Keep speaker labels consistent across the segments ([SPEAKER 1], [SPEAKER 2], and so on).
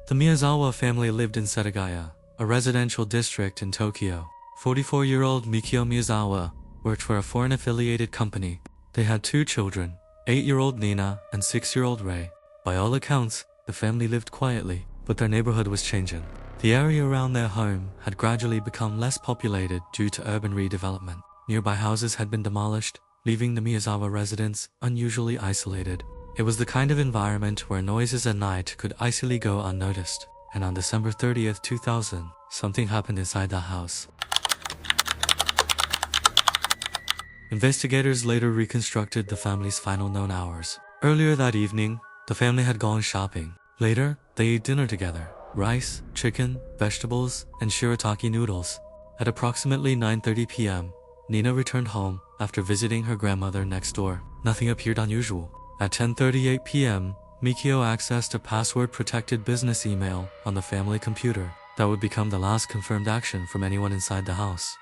[SPEAKER 1] The Miyazawa family lived in Setagaya, a residential district in Tokyo. 44-year-old Mikio Miyazawa worked for a foreign-affiliated company. They had 2 children, 8-year-old Nina and 6-year-old Rei. By all accounts, the family lived quietly, but their neighborhood was changing. The area around their home had gradually become less populated due to urban redevelopment. Nearby houses had been demolished, leaving the Miyazawa residents unusually isolated. It was the kind of environment where noises at night could easily go unnoticed. And on December 30th, 2000, something happened inside the house. Investigators later reconstructed the family's final known hours. Earlier that evening, the family had gone shopping. Later, they ate dinner together. Rice, chicken, vegetables, and shirataki noodles. At approximately 9:30 p.m., Nina returned home after visiting her grandmother next door. Nothing appeared unusual. At 10:38 p.m., Mikio accessed a password-protected business email on the family computer that would become the last confirmed action from anyone inside the house.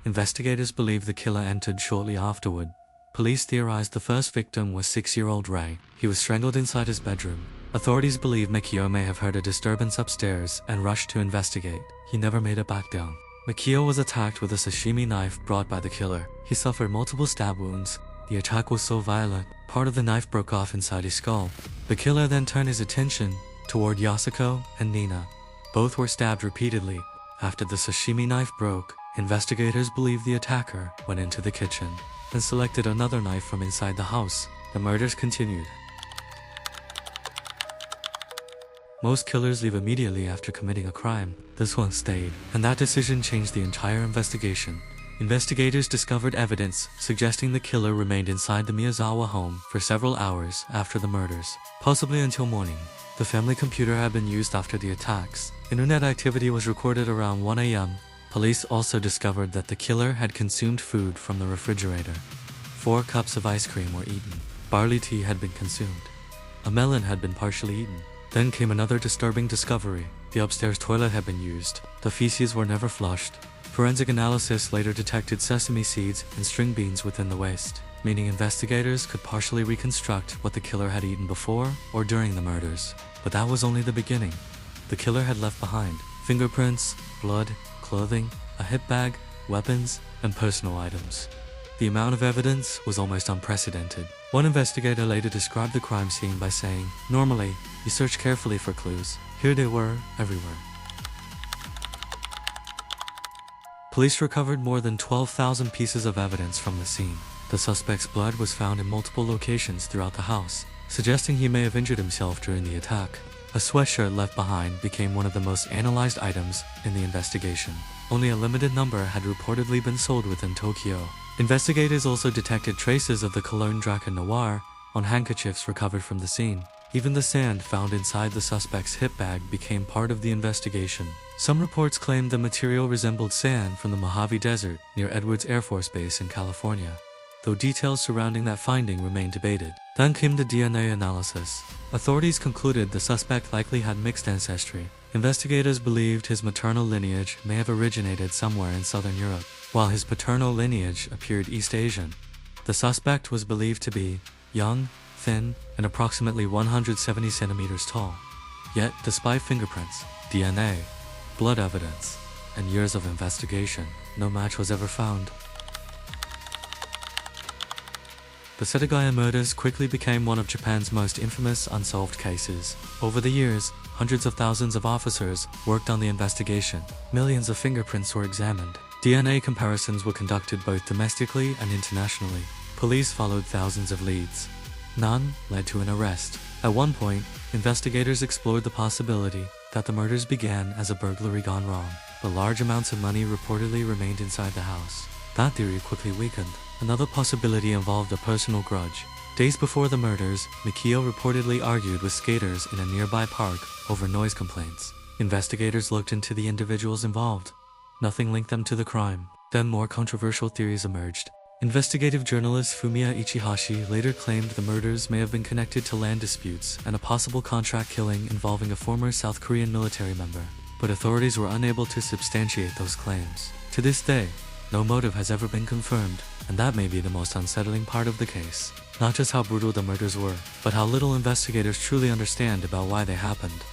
[SPEAKER 1] Investigators believe the killer entered shortly afterward. Police theorized the first victim was 6-year-old Rei. He was strangled inside his bedroom. Authorities believe Mikio may have heard a disturbance upstairs and rushed to investigate. He never made it back down. Mikio was attacked with a sashimi knife brought by the killer. He suffered multiple stab wounds. The attack was so violent, part of the knife broke off inside his skull. The killer then turned his attention toward Yasuko and Nina. Both were stabbed repeatedly. After the sashimi knife broke, investigators believe the attacker went into the kitchen and selected another knife from inside the house. The murders continued. Most killers leave immediately after committing a crime. This one stayed, and that decision changed the entire investigation. Investigators discovered evidence suggesting the killer remained inside the Miyazawa home for several hours after the murders, possibly until morning. The family computer had been used after the attacks. Internet activity was recorded around 1 a.m. Police also discovered that the killer had consumed food from the refrigerator. 4 cups of ice cream were eaten. Barley tea had been consumed. A melon had been partially eaten. Then came another disturbing discovery. The upstairs toilet had been used. The feces were never flushed. Forensic analysis later detected sesame seeds and string beans within the waste, meaning investigators could partially reconstruct what the killer had eaten before or during the murders. But that was only the beginning. The killer had left behind fingerprints, blood, clothing, a hip bag, weapons, and personal items. The amount of evidence was almost unprecedented. One investigator later described the crime scene by saying, "Normally, you search carefully for clues. Here they were, everywhere." Police recovered more than 12,000 pieces of evidence from the scene. The suspect's blood was found in multiple locations throughout the house, suggesting he may have injured himself during the attack. A sweatshirt left behind became one of the most analyzed items in the investigation. Only a limited number had reportedly been sold within Tokyo. Investigators also detected traces of the cologne Draken Noir on handkerchiefs recovered from the scene. Even the sand found inside the suspect's hip bag became part of the investigation. Some reports claimed the material resembled sand from the Mojave Desert near Edwards Air Force Base in California, though details surrounding that finding remain debated. Then came the DNA analysis. Authorities concluded the suspect likely had mixed ancestry. Investigators believed his maternal lineage may have originated somewhere in southern Europe, while his paternal lineage appeared East Asian. The suspect was believed to be young, thin, and approximately 170 centimeters tall. Yet, despite fingerprints, DNA, blood evidence, and years of investigation, no match was ever found. The Setagaya murders quickly became one of Japan's most infamous unsolved cases. Over the years, hundreds of thousands of officers worked on the investigation. Millions of fingerprints were examined. DNA comparisons were conducted both domestically and internationally. Police followed thousands of leads. None led to an arrest. At one point, investigators explored the possibility that the murders began as a burglary gone wrong, but large amounts of money reportedly remained inside the house. That theory quickly weakened. Another possibility involved a personal grudge. Days before the murders, Mikio reportedly argued with skaters in a nearby park over noise complaints. Investigators looked into the individuals involved. Nothing linked them to the crime. Then more controversial theories emerged. Investigative journalist Fumiya Ichihashi later claimed the murders may have been connected to land disputes and a possible contract killing involving a former South Korean military member, but authorities were unable to substantiate those claims. To this day, No motive has ever been confirmed, and that may be the most unsettling part of the case. Not just how brutal the murders were, but how little investigators truly understand about why they happened.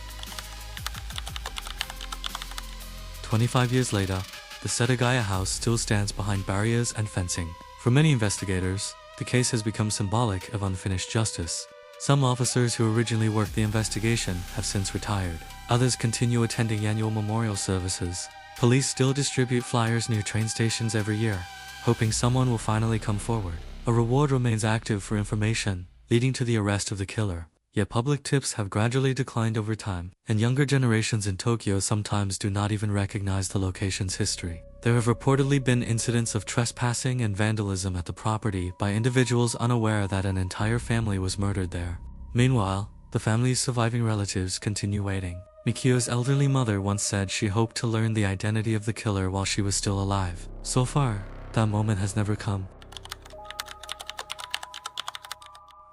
[SPEAKER 1] 25 years later, the Setagaya house still stands behind barriers and fencing. For many investigators, the case has become symbolic of unfinished justice. Some officers who originally worked the investigation have since retired. Others continue attending annual memorial services. Police still distribute flyers near train stations every year, hoping someone will finally come forward. A reward remains active for information, leading to the arrest of the killer. Yet public tips have gradually declined over time, and younger generations in Tokyo sometimes do not even recognize the location's history. There have reportedly been incidents of trespassing and vandalism at the property by individuals unaware that an entire family was murdered there. Meanwhile, the family's surviving relatives continue waiting. Mikio's elderly mother once said she hoped to learn the identity of the killer while she was still alive. So far, that moment has never come.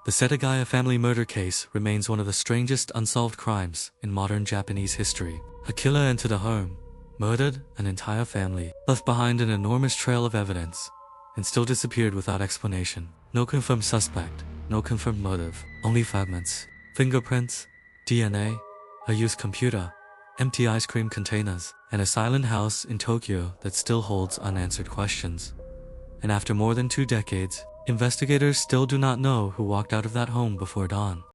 [SPEAKER 1] The Setagaya family murder case remains one of the strangest unsolved crimes in modern Japanese history. A killer entered a home, murdered an entire family, left behind an enormous trail of evidence, and still disappeared without explanation. No confirmed suspect, no confirmed motive, only fragments, fingerprints, DNA, a used computer, empty ice cream containers, and a silent house in Tokyo that still holds unanswered questions. And after more than 2 decades, investigators still do not know who walked out of that home before dawn.